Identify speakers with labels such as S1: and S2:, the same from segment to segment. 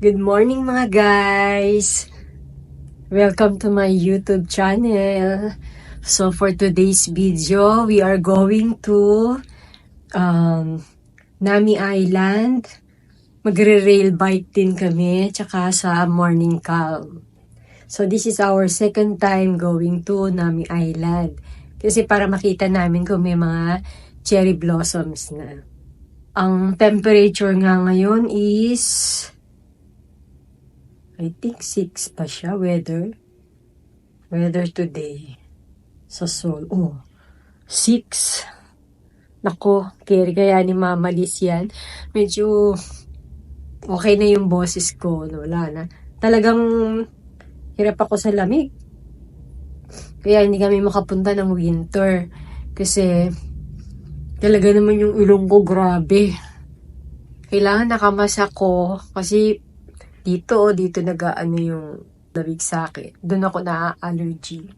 S1: Good morning mga guys! Welcome to my YouTube channel. So for today's video, we are going to Nami Island. Magre-rail bike din kami, tsaka sa Morning Calm. So this is our second time going to Nami Island. Kasi para makita namin kung may mga cherry blossoms na. Ang temperature nga ngayon is I think 6 pa siya, weather today. Sa Seoul. 6. Nako, kaya ni Mama Liz yan. Medyo okay na yung boses ko. Wala na. Talagang hirap ako sa lamig. Kaya hindi kami makapunta ng winter. Kasi talaga naman yung ilong ko grabe. Kailangan nakamas ako kasi dito nag-aano yung lamig sa akin. Doon ako na-allergy.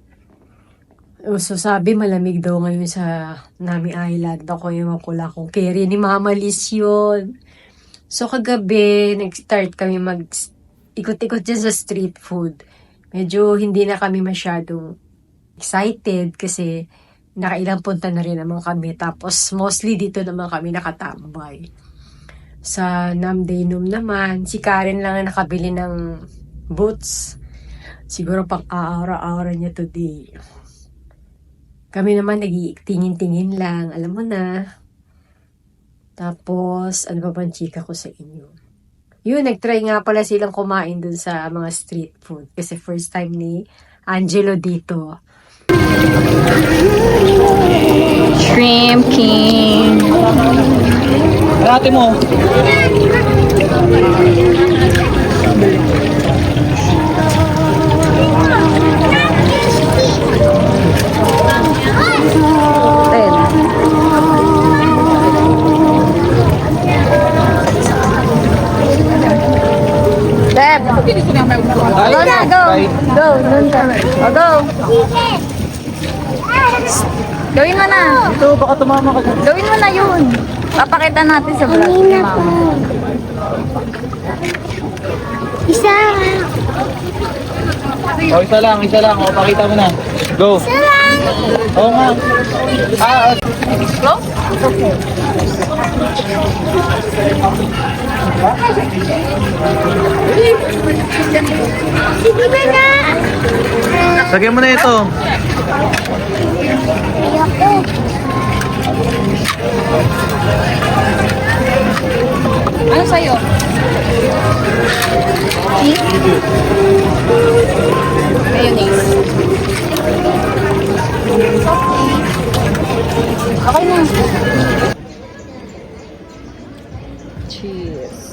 S1: So sabi malamig daw ngayon sa Nami Island. Ako yung makula kong carry ni Mama Liz yun. So kagabi, nag-start kami mag-ikot-ikot dyan sa street food. Medyo hindi na kami masyadong excited kasi nakailang punta na rin naman kami. Tapos mostly dito naman kami nakatambay. Sa Namdaenom naman, si Karen lang ang nakabili ng boots. Siguro pang aura-aura niya today. Kami naman nag-tingin-tingin lang. Alam mo na. Tapos, ano ba bang chika ko sa inyo? Yun, nag-try nga pala silang kumain dun sa mga street food. Kasi first time ni Angelo dito.
S2: Shrimp King.
S3: Ate mo.
S2: Deb. Go na, go. Go, nun ka. Go. Gawin mo na.
S3: Ito, baka tumama ka dyan.
S2: Gawin mo na yun. Papakita natin sa vlog ni Mama.
S4: Isa
S3: Isa lang. O, pakita mo na. Go.
S4: lang.
S3: Oo nga.
S2: Go?
S4: Sige ba na?
S3: Sagyan mo na ito.
S4: Ayoko.
S2: Ano sa'yo? Mayonnaise. Okay na. Cheese.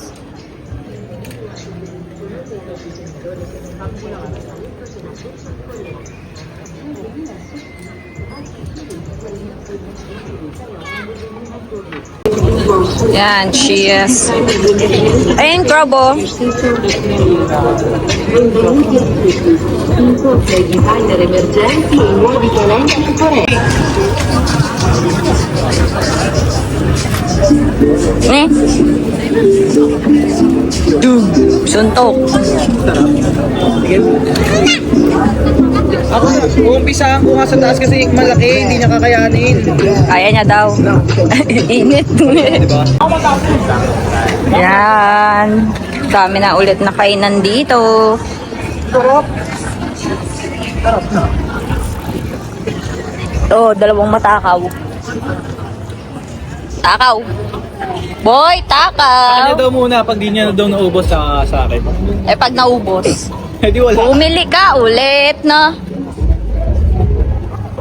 S2: Yan, cheese. Ayun, Crobo. Suntok.
S3: Ako, uumpisahan ko nga sa taas kasi malaki, hindi niya kakayanin.
S2: Kaya niya daw. Init.
S3: Diba?
S2: Yan. Dami na ulit na kainan dito. Oh, dalawang matakaw. Takaw. Boy, takaw.
S3: Kanya daw muna pag di niya daw naubos sa akin.
S2: Eh, pag naubos,
S3: Eh di wala.
S2: umili ka ulit, no?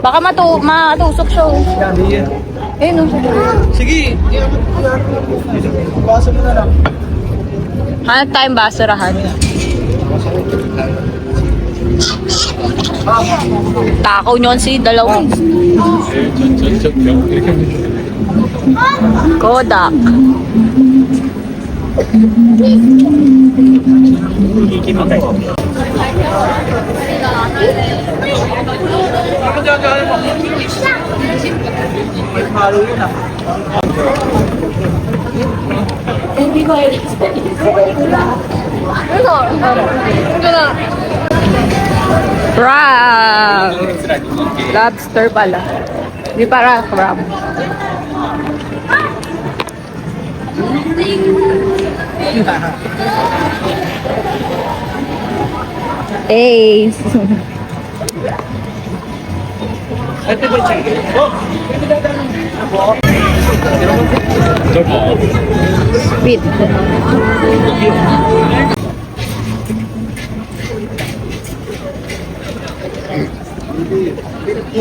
S2: Baka matusok siya.
S3: Sabi yan.
S2: Eh, no?
S3: Sige. Basa mo na lang.
S2: Hanap tayong basurahan. Takaw nyo si dalawa. Kodak.
S3: Kikita tayo. Ako gagawin mo. May palo yun ah.
S2: Crab! Lobster pala. Hindi para crab. Ace! Sweet.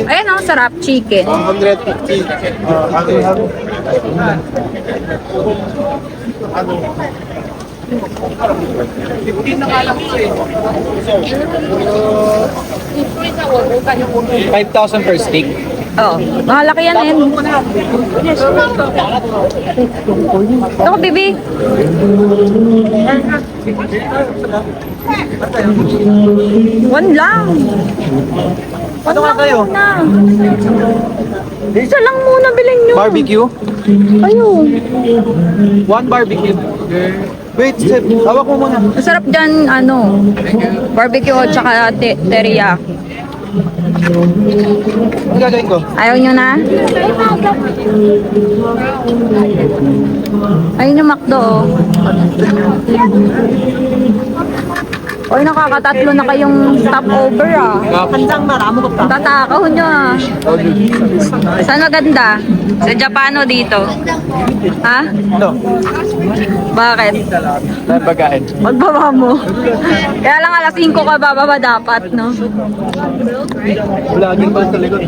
S2: Ayan ang sarap, chicken.
S3: 150. $5,000 per stick.
S2: Oo. Mahalaki yan eh. Ito ko, bibi. One lang.
S3: Ano nga kayo?
S2: Isa lang muna bilhin nyo.
S3: Barbecue?
S2: Ayun.
S3: One barbecue. Wait, Seth, hawak mo muna.
S2: Masarap dyan, ano, barbecue at saka teriyaki.
S3: Ano gagawin ko?
S2: Ayaw nyo na? Ayun yung McDo, oh. Oy, nakakatatlo na kayong stopover, ah.
S3: Handang maramo ka pa.
S2: Tatakaw nyo, ah. Saan maganda? Sa Japano dito. Ha?
S3: No.
S2: Bakit?
S3: Saan pagkain?
S2: Magbaba mo. Kaya lang alas 5 ka bababa dapat, no?
S3: Vlogging pa sa likod.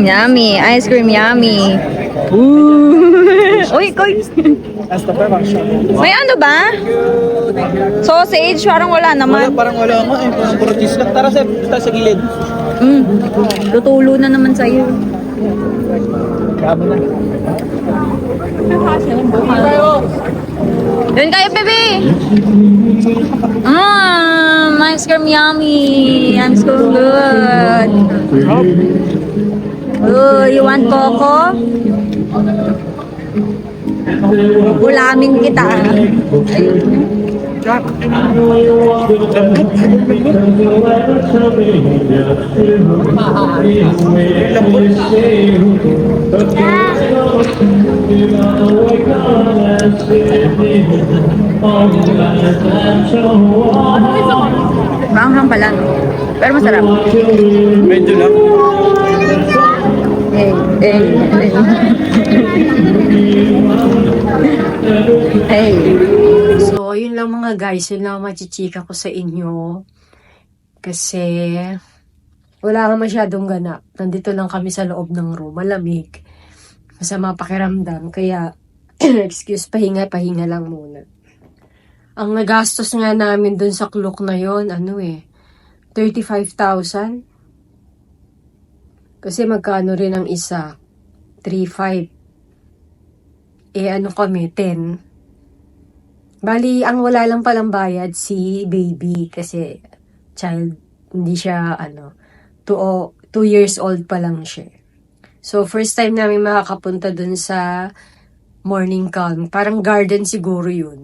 S2: Yummy. Ice cream, yummy. Ooh. Uy, koy. May ano ba? Sausage? Parang wala
S3: Wala,
S2: naman.
S3: parang wala nga eh. Parang puro cheese lang. Tara, Seth, tayo sa gilid.
S2: Tutulo na naman sa'yo.
S3: Kamo na.
S2: Doon kayo, bebe! Ice cream yummy! I'm so good! Oh, you want coco? Ulamin kita. Maanghang pala, no? Pero masarap.
S3: Medyo lang.
S2: Hey.
S1: So, yun lang mga guys. Yun lang machichika ko sa inyo. Kasi, wala nga masyadong ganap. Nandito lang kami sa loob ng room. Malamig. Masama pakiramdam. Kaya, excuse, pahinga lang muna. Ang nagastos nga namin dun sa Klook na yon 35,000. Kasi magkano rin ang isa? 3,500. Kami, 10. Bali, ang wala lang palang bayad si baby kasi child, hindi siya 2 years old pa lang siya. So, first time namin makakapunta dun sa Morning Calm. Parang garden siguro yun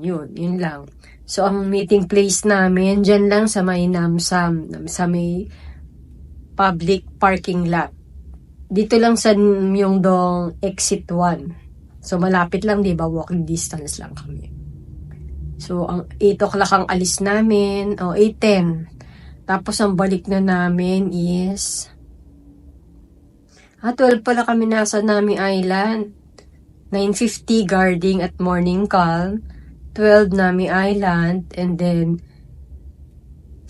S1: lang. So, ang meeting place namin, dyan lang sa may Namsam, sa may public parking lot. Dito lang sa Myeongdong exit 1. So, malapit lang, di ba? Walking distance lang kami. So, ang 8 o'clock ang alis namin. 8:10. Tapos, ang balik na namin is 12 pala kami nasa Nami Island. 9:50 guarding at Morning Calm. 12 Nami Island. And then,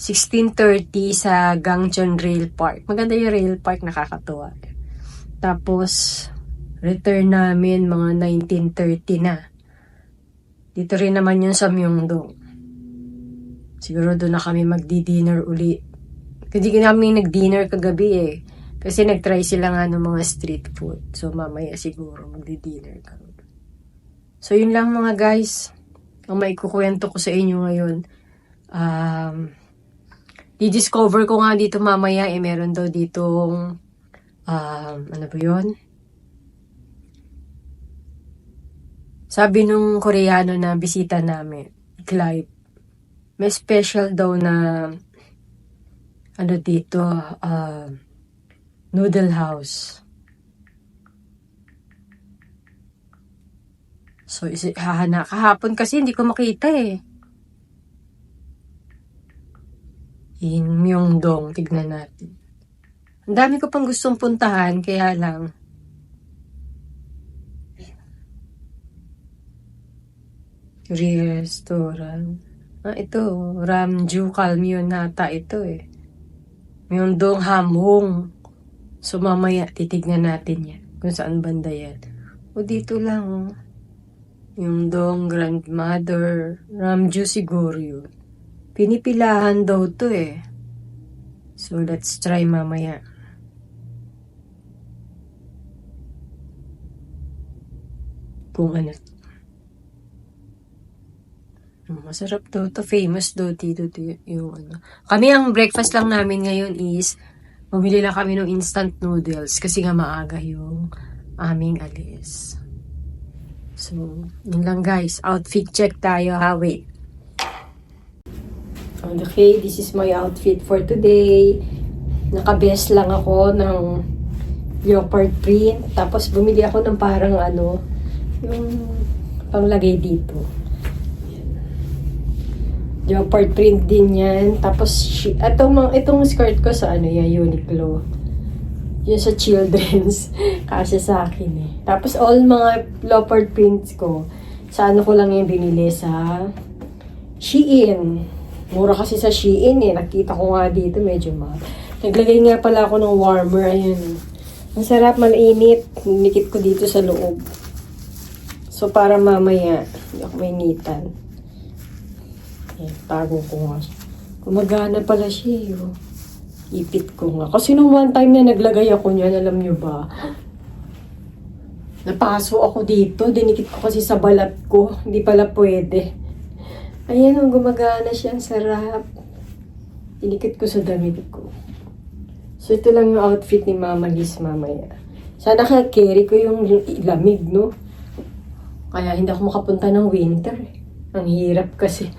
S1: 16:30 sa Gangcheon Rail Park. Maganda yung rail park, nakakatuwa. Tapos, return namin mga 19:30 na. Dito rin naman yun sa Myeongdong. Siguro doon na kami magdi-dinner uli. Kasi kami nag-dinner kagabi eh. Kasi nag-try sila nga ng mga street food. So mamaya siguro magdi-dinner kami. So yun lang mga guys. Ang maikukwento ko sa inyo ngayon. Di-discover ko nga dito mamaya meron daw ditong ano ba yun? Sabi nung Koreano na bisita namin, Clive, may special daw na ano dito, noodle house. So, kahapon kasi hindi ko makita eh. In Myeongdong, tignan natin. Ang dami ko pang gustong puntahan, kaya lang. Korean restaurant. Ito, Ramju Kalmyon nata ito eh. Myeongdong Hamhong. So, mamaya titignan natin yan. Kung saan banda yan. O, dito lang oh. Myeongdong Grandmother. Ramju siguro yun. Pinipilahan daw to eh. So, let's try mamaya. Kung ano. Masarap daw to. Famous daw dito yung ano. Kami ang breakfast lang namin ngayon is bumili lang kami ng instant noodles kasi nga maaga yung aming alis. So, yun lang guys. Outfit check tayo ha. Wait. Okay, this is my outfit for today. Naka-best lang ako ng leopard print. Tapos bumili ako ng parang ano, yung panglagay dito. Leopard print din yan. Tapos, itong skirt ko sa ano yan, Uniqlo. Yun sa children's. Kasi sa akin eh. Tapos, all mga leopard prints ko, sa ano ko lang yung binili sa Shein. Mura kasi sa Shein eh. Nakita ko nga dito, medyo mahal. Naglagay nga pala ako ng warmer. Ayun. Ang sarap, mainit. Nikit ko dito sa loob. So, para mamaya, hindi ako mainitan. Tago ko nga. Gumagana pala siya eh. Ipit ko nga. Kasi nung one time na naglagay ako niyan, alam nyo ba? Napaso ako dito. Dinikit ko kasi sa balat ko. Hindi pala pwede. Ayan, gumagana siya. Ang sarap. Dinikit ko sa damit ko. So, ito lang yung outfit ni Mama Liz mamaya. Sana carry ko yung lamig, no? Kaya hindi ako makapunta ng winter. Ang hirap kasi.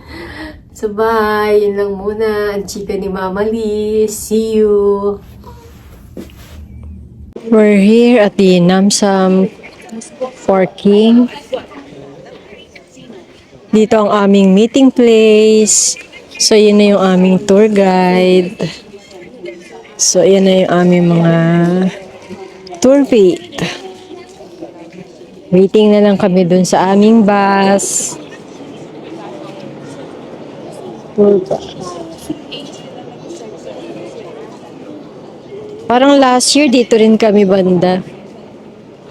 S1: So, bye. Yun lang muna. Ang chika ni Mama Liz. See you. We're here at the Namsam Parking. Dito ang aming meeting place. So, yun na yung aming tour guide. So, yun na yung aming mga tour mate. Waiting na lang kami dun sa aming bus. Parang last year dito rin kami banda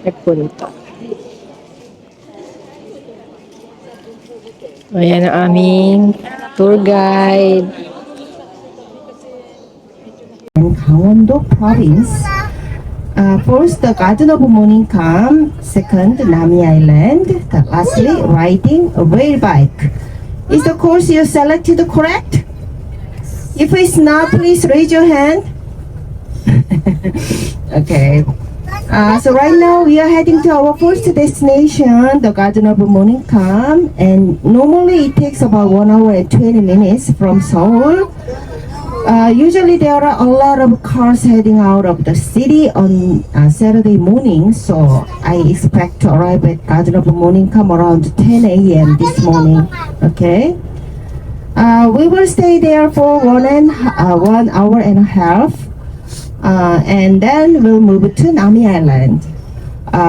S1: nagpunta. Ayan ang aming tour guide.
S5: Gangwon-do Province. First, the Garden of Morning Calm. Second, Nami Island. Lastly, riding a whale bike. Is the course you selected correct? If it's not, please raise your hand. Okay. So right now we are heading to our first destination, the Garden of Morning Calm, and normally it takes about 1 hour and 20 minutes from Seoul. Usually there are a lot of cars heading out of the city on Saturday morning, so I expect to arrive at Garden of Morning Calm around 10 a.m. this morning. Okay. We will stay there for 1 hour and a half, and then we'll move to Nami Island.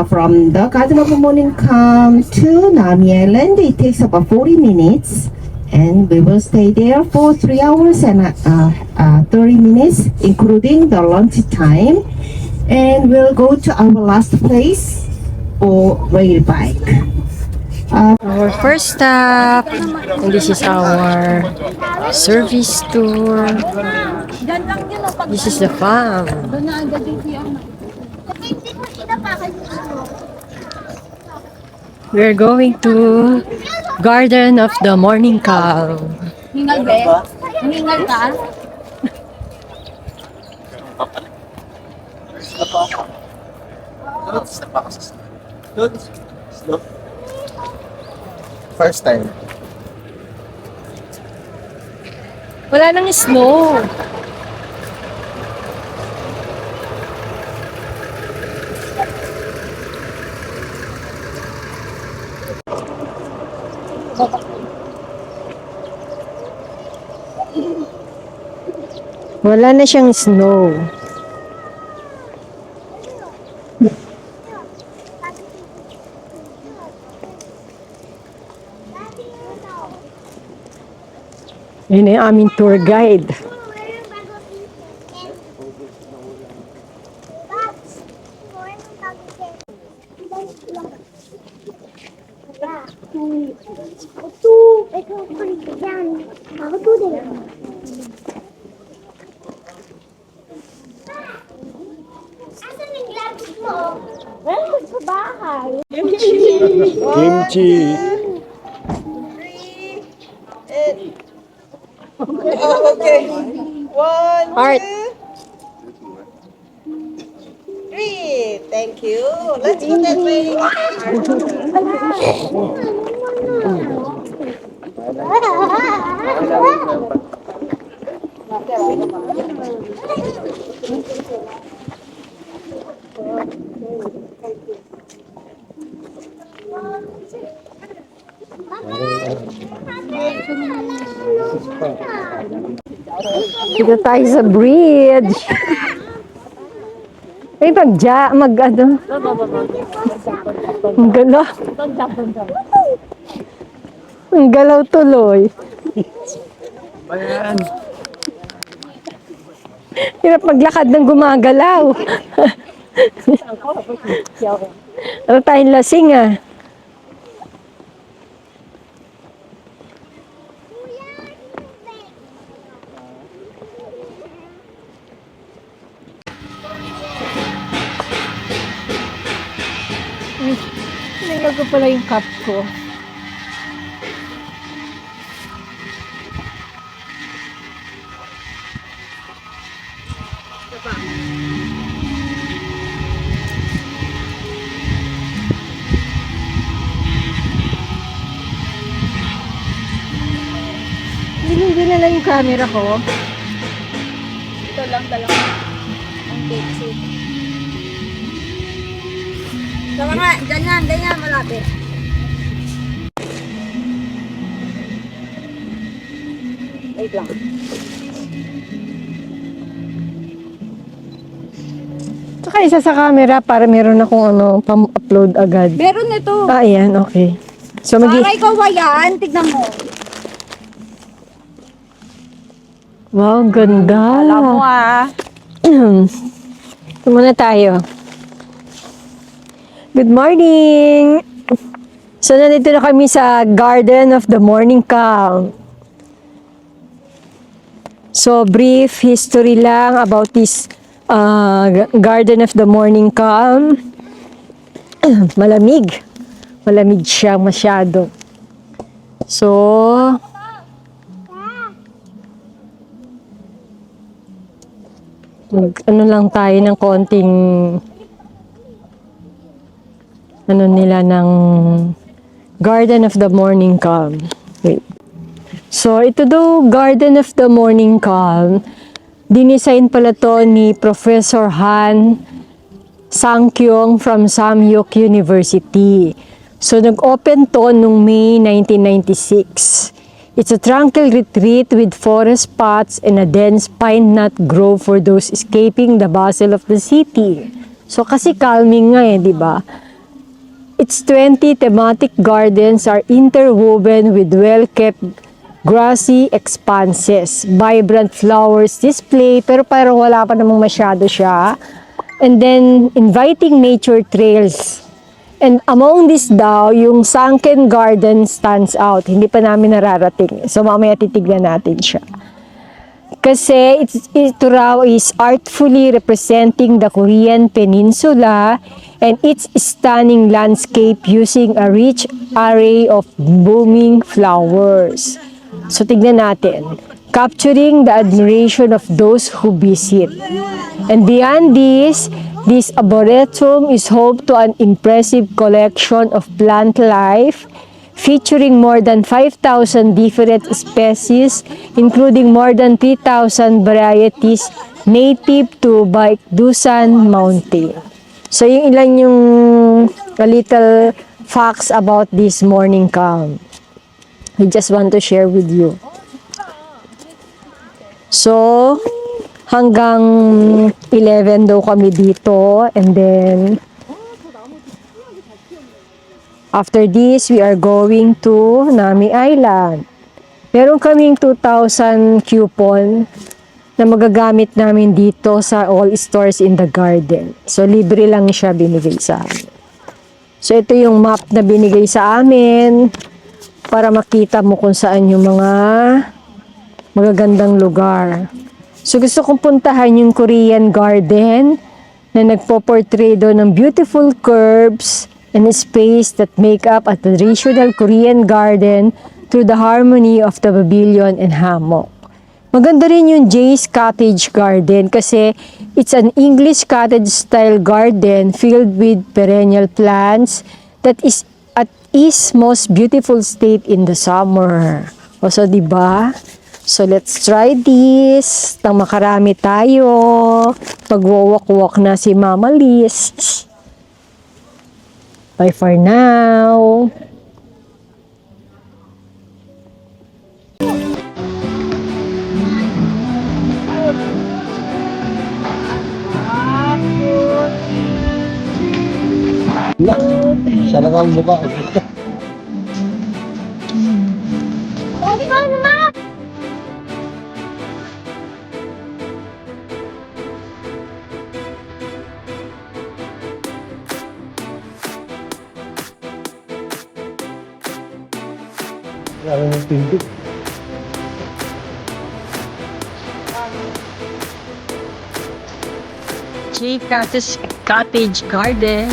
S5: From the Garden of Morning Calm to Nami Island, it takes about 40 minutes. And we will stay there for 3 hours and 30 minutes, including the lunch time. And we'll go to our last place for rail bike.
S1: Our first stop, and this is our service tour. This is the farm. We're going to Garden of the Morning Calm.
S2: Hingal be? Hingal ka?
S3: First time.
S1: Wala nang snow. Wala na siyang snow. Yun na yung aming tour guide.
S4: Ako to din. Asan yung glasses mo? Well, sa bahay.
S3: Kimchi.
S5: Okay. One,
S1: Art.
S5: three. Thank you. Let's go that way.
S1: Dito tayo sa bridge. Ay, ano? Ang galaw. Ang galaw tuloy.
S3: Ayan.
S1: Hirap maglakad ng gumagalaw. Ano tayong lasing ah. Tinanggal ko pala yung cup ko. Hindi na lang yung camera ko.
S2: Ito lang talaga. Ang basic. Sama nga, ganyan, malapit. Wait lang.
S1: Saka isa sa camera para meron akong pam-upload agad.
S2: Meron nito.
S1: Ah, ayan, okay. So,
S2: Para ikaw ba yan? Tignan mo.
S1: Wow, ganda.
S2: Alam mo ah.
S1: Ito muna tayo. Good morning! So, nandito na kami sa Garden of the Morning Calm. So, brief history lang about this Garden of the Morning Calm. Malamig. Malamig siya masyado. So, ano lang tayo ng konting nila ng Garden of the Morning Calm. Wait. So, ito daw Garden of the Morning Calm. Dinisign pala to ni Professor Han Sang-kyung from Samyuk University. So, nag-open to noong May 1996. It's a tranquil retreat with forest paths and a dense pine knot grove for those escaping the bustle of the city. So, kasi calming nga di ba? Its 20 thematic gardens are interwoven with well-kept grassy expanses. Vibrant flowers display, pero parang wala pa namang masyado siya. And then, inviting nature trails. And among this daw, yung sunken garden stands out. Hindi pa namin nararating. So, mamaya titignan natin siya. Kasi ito raw is artfully representing the Korean peninsula and its stunning landscape using a rich array of blooming flowers. So, tignan natin. Capturing the admiration of those who visit. And beyond this arboretum is home to an impressive collection of plant life featuring more than 5,000 different species, including more than 3,000 varieties native to Baekdusan Mountain. So, yung ilan yung a little facts about this morning calm. We just want to share with you. So, hanggang 11 daw kami dito, and then after this, we are going to Nami Island. Meron kaming 2,000 coupon na magagamit namin dito sa all stores in the garden. So, libre lang siya binigay sa amin. So, ito yung map na binigay sa amin para makita mo kung saan yung mga magagandang lugar. So, gusto kong puntahan yung Korean garden na nagpo-portray doon ng beautiful curves and space that make up a traditional Korean garden through the harmony of the pavilion and hammock. Maganda rin yung Jay's Cottage Garden kasi it's an English cottage style garden filled with perennial plants that is at its most beautiful state in the summer. O so, diba? So, let's try this. Nang makarami tayo. Magwawak-walk na si Mama Liz. Bye for now.
S3: Siya lang ang mukha.
S4: Pwede ba naman?
S3: Lalo ng pinto.
S1: Jay Cottage Garden.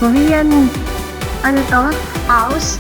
S1: Korean, ano to? House?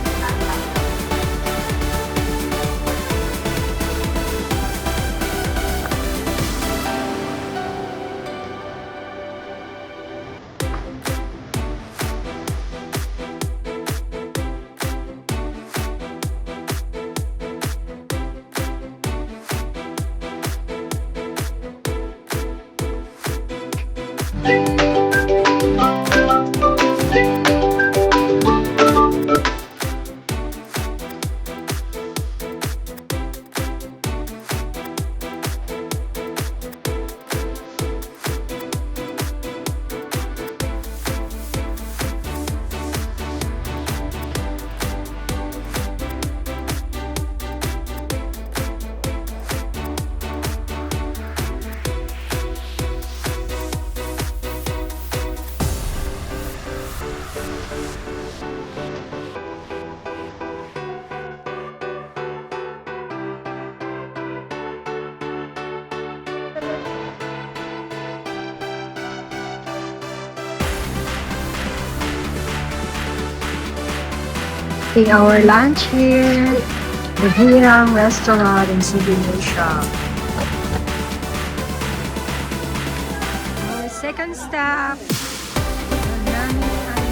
S1: Taking our lunch here, the Hirang Restaurant in Souvenir Shop. Our second stop, Nami Island.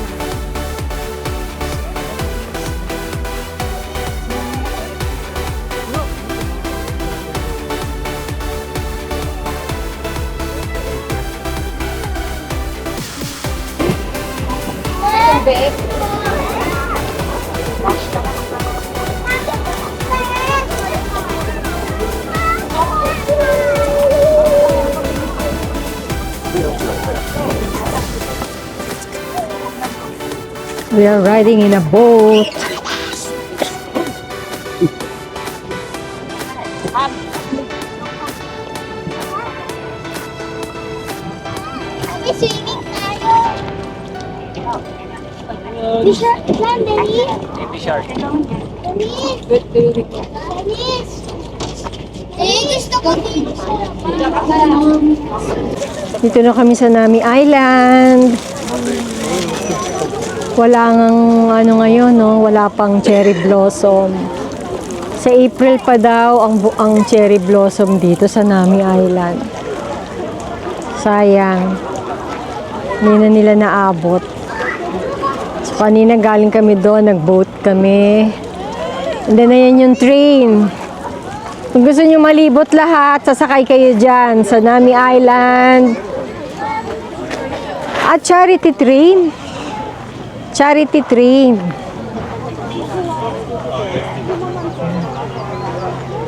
S1: We are riding in a boat.
S4: Swimming tayo. T-shirt lang, Dennis. Dennis. Gusto ko dito.
S1: Dito na kami sa Nami Island. Wala ngang ano ngayon, no? Wala pang cherry blossom. Sa April pa daw ang cherry blossom dito sa Nami Island. Sayang. Hindi na nila naabot. So kanina galing kami doon, nag-boat kami. And then ayan yung train. Kung gusto nyo malibot lahat, sasakay kayo dyan sa Nami Island. At charity train. Charity train.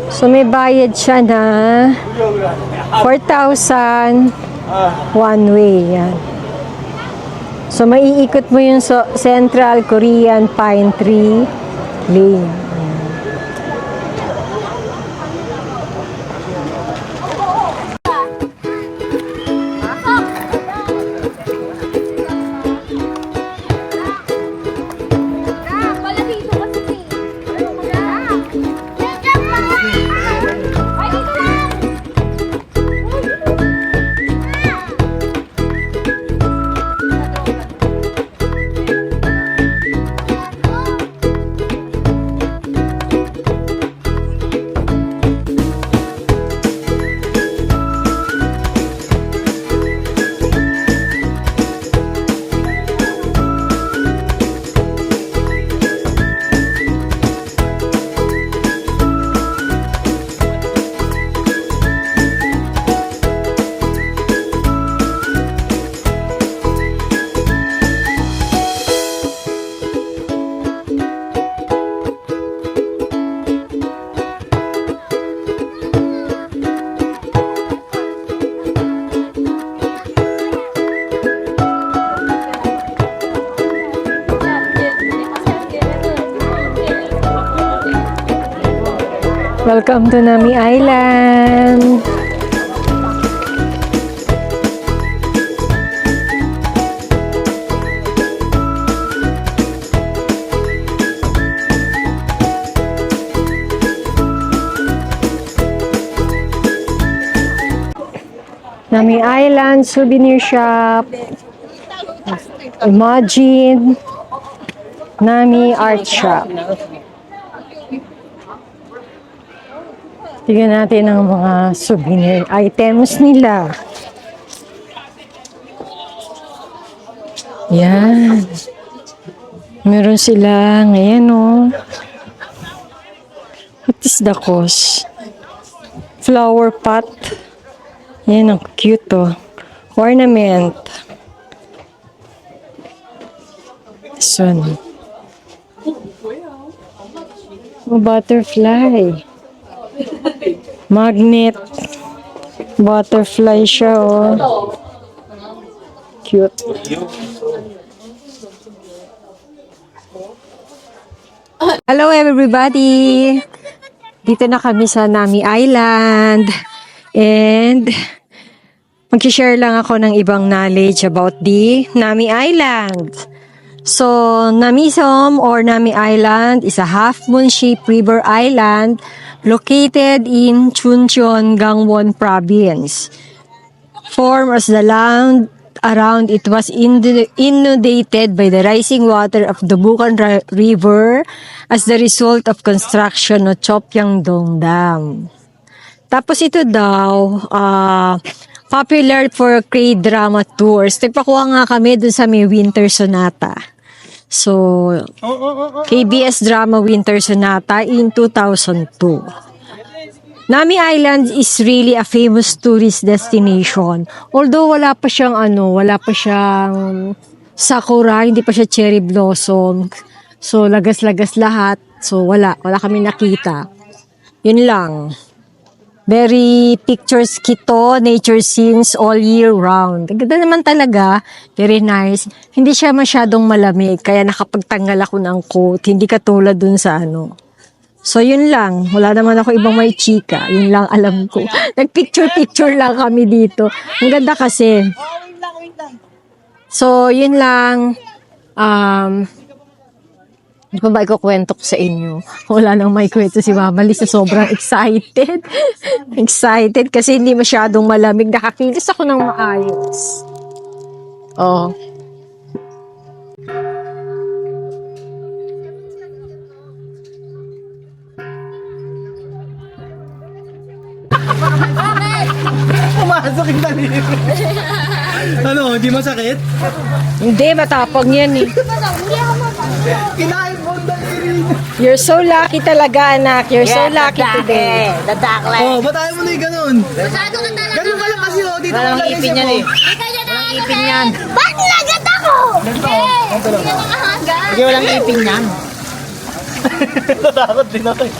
S1: So may bayad siya na 4,000 one way. Yan. So maiikot mo yung Central Korean Pine Tree Lane. Welcome to Nami Island. Nami Island souvenir shop. Imagine Nami art shop. Tignan natin ang mga souvenir items nila. Yan. Meron sila ngayon, oh. What is the cost? Flower pot. Yan, ang cute, oh. Ornament. This one. Oh, butterfly. Magnet. Butterfly siya, oh. Cute. Hello, everybody! Dito na kami sa Nami Island. And mag-share lang ako ng ibang knowledge about the Nami Island. So, Namisom or Nami Island is a half-moon-shaped river island located in Chuncheon, Gangwon Province. Formed as the land around it was inundated by the rising water of the Bukan River as the result of construction of Chopyeongdong Dam. Tapos ito daw, popular for K-drama tours. Nagpakuha nga kami dun sa may Winter Sonata. So, KBS Drama Winter Sonata in 2002. Nami Island is really a famous tourist destination. Although wala pa siyang sakura, hindi pa siya cherry blossom. So, lagas-lagas lahat. So, wala kami nakita. Yun lang. Very pictures kito, nature scenes all year round. Ang ganda naman talaga. Very nice. Hindi siya masyadong malamig, kaya nakapagtanggal ako ng coat. Hindi katulad dun sa ano. So, yun lang. Wala naman ako ibang may chika. Yun lang alam ko. Nagpicture-picture lang kami dito. Ang ganda kasi. So, yun lang. Hindi pa ba ikukwento ko sa inyo? Wala nang may kwento si Mama Liz na sobrang excited. Excited kasi hindi masyadong malamig. Nakakilos ako ng maayos. Oh.
S3: Pumasok yung daliri. Ano, hindi masakit?
S1: Hindi, matapang yan eh.
S3: Kinain mo ang daliri.
S1: You're so lucky talaga, anak. You're so lucky today.
S3: Oh, ba't ayaw mo na yung ganun? Ganun ka lang kasi oh, dito ka lang ipin yan eh.
S4: Ipin yan. Ba't nagat ako?
S6: Hindi walang ipin yan.
S3: Natakot din ako eh.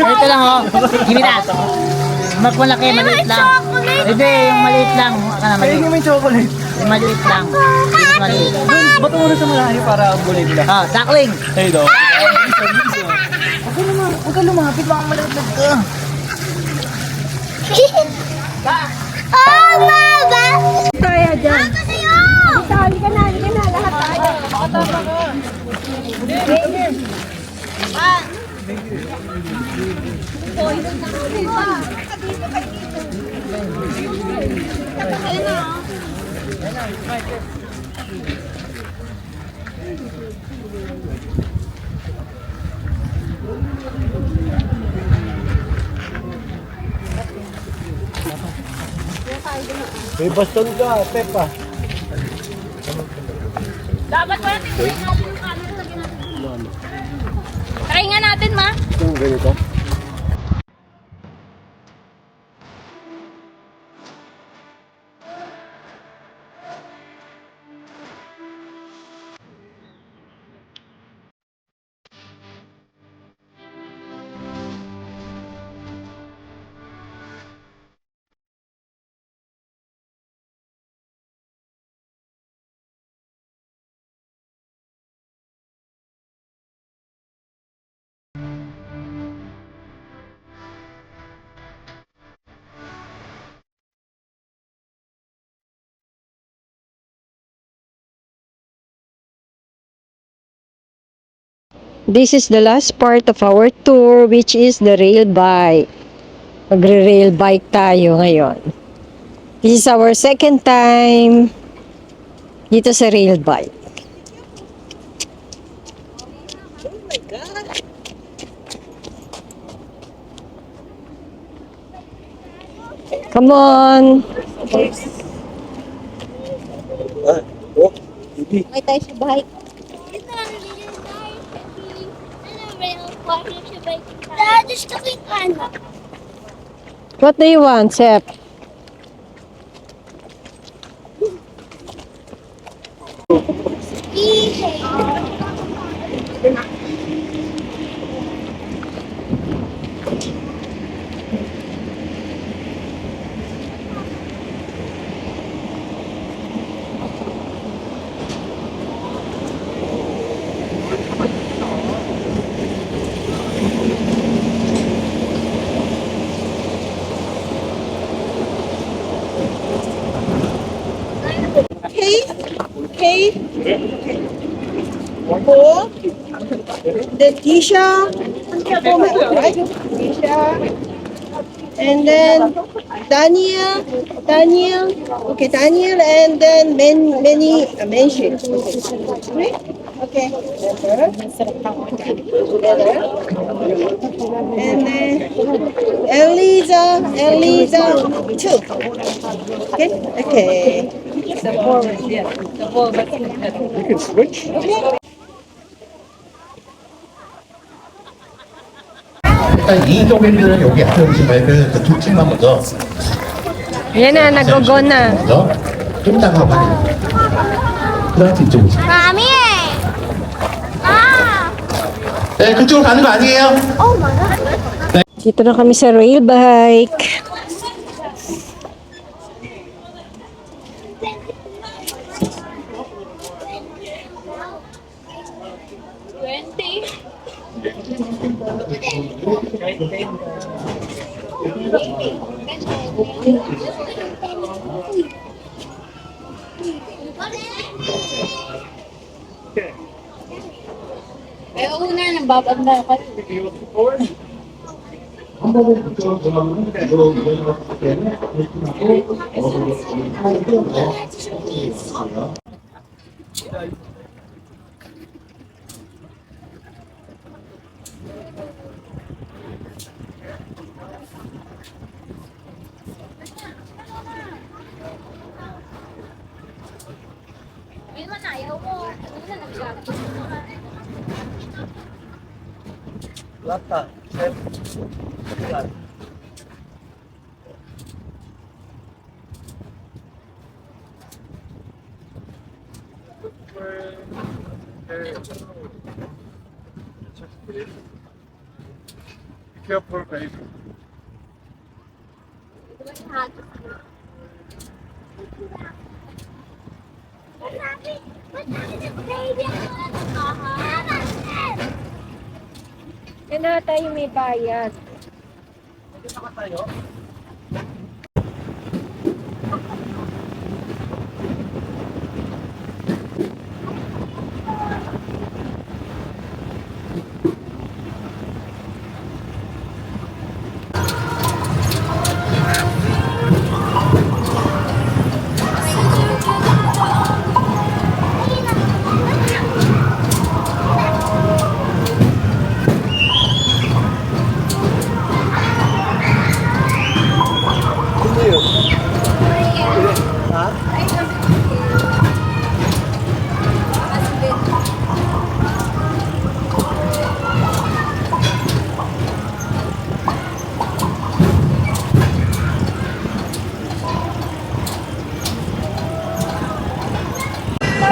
S6: Ito lang oh. Give me that. Mas malaki, maliit lang. Hindi, yung maliit lang.
S3: Kaya hindi may chocolate.
S6: Yung maliit lang. Yung maliit.
S3: Ba't mo na sa malayo para bulay nila?
S6: Ah, duckling.
S3: Hey, do.
S6: Huwag ka lumapit, baka malaglag ka.
S4: Oh, Mama!
S1: Kaya dyan.
S4: Ako sa'yo!
S1: Halika na, lahat tayo.
S3: May baston ka, Pepa.
S2: Dapat pala tingnan natin yung camera. Lagyan natin. Try nga natin, ma.
S3: Yung ganito.
S1: This is the last part of our tour, which is the rail bike. Magre-rail bike tayo ngayon. This is our second time dito sa rail bike. Oh my God! Come on!
S4: May tayo sa bike. Dad, gusto ko yung ano.
S1: What do you want, Sep?
S5: Okay. Four. Then Tisha. Tisha. And then Daniel. Okay, Daniel, and then Mention. Okay. Together. And then Eliza, two. Okay.
S3: You can switch.
S7: 일단 이 동일들은 여기 앞에 오시면 두 팀만 먼저
S1: Yan na, nag-go na.
S7: 먼저 좀 이따가 확인해. 프랑스 이쪽으로.
S4: 마미! 아!
S7: 네, 그쪽으로 가는 거 아니에요?
S1: Dito na kami sa rail bike. Yan na tayo may bayad.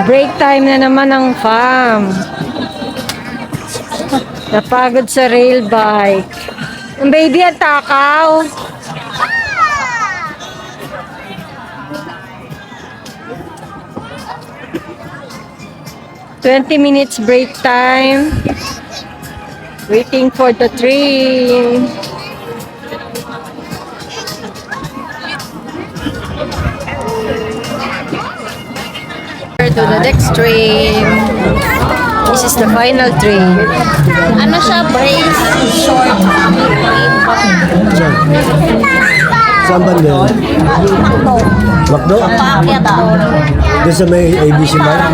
S1: Break time na naman ang fam. Napagod sa rail bike. Ang baby at takaw. "20 minutes break time. Waiting for the train." To the next train. This is the final train.
S4: Ano siya, brace, short,
S8: Saan ba yun? Macdo?
S4: paakyat ako.
S8: Doon sa may ABC Mart?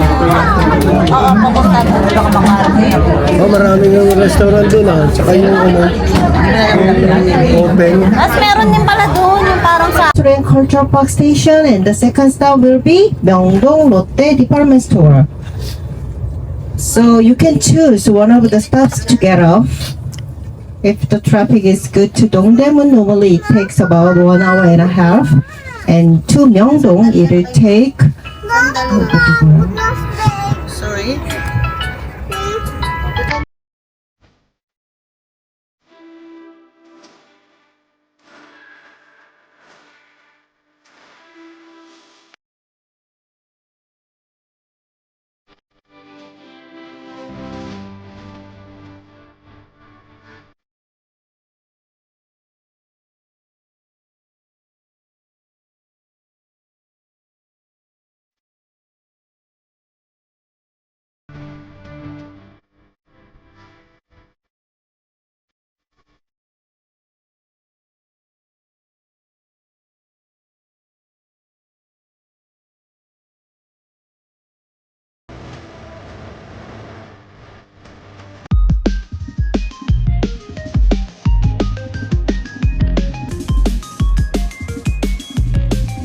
S4: Oo, pupunta doon. Baka makarating.
S8: Oh, maraming yung restaurant doon ah. Tsaka yung open.
S4: Mas meron din pala doon, yung parang sa
S5: Train Cultural Park Station, and the second stop will be Myeongdong Lotte Department Store. So you can choose one of the stops to get off. If the traffic is good to Dongdaemun, normally it takes about 1.5 hours, and to Myeongdong it will take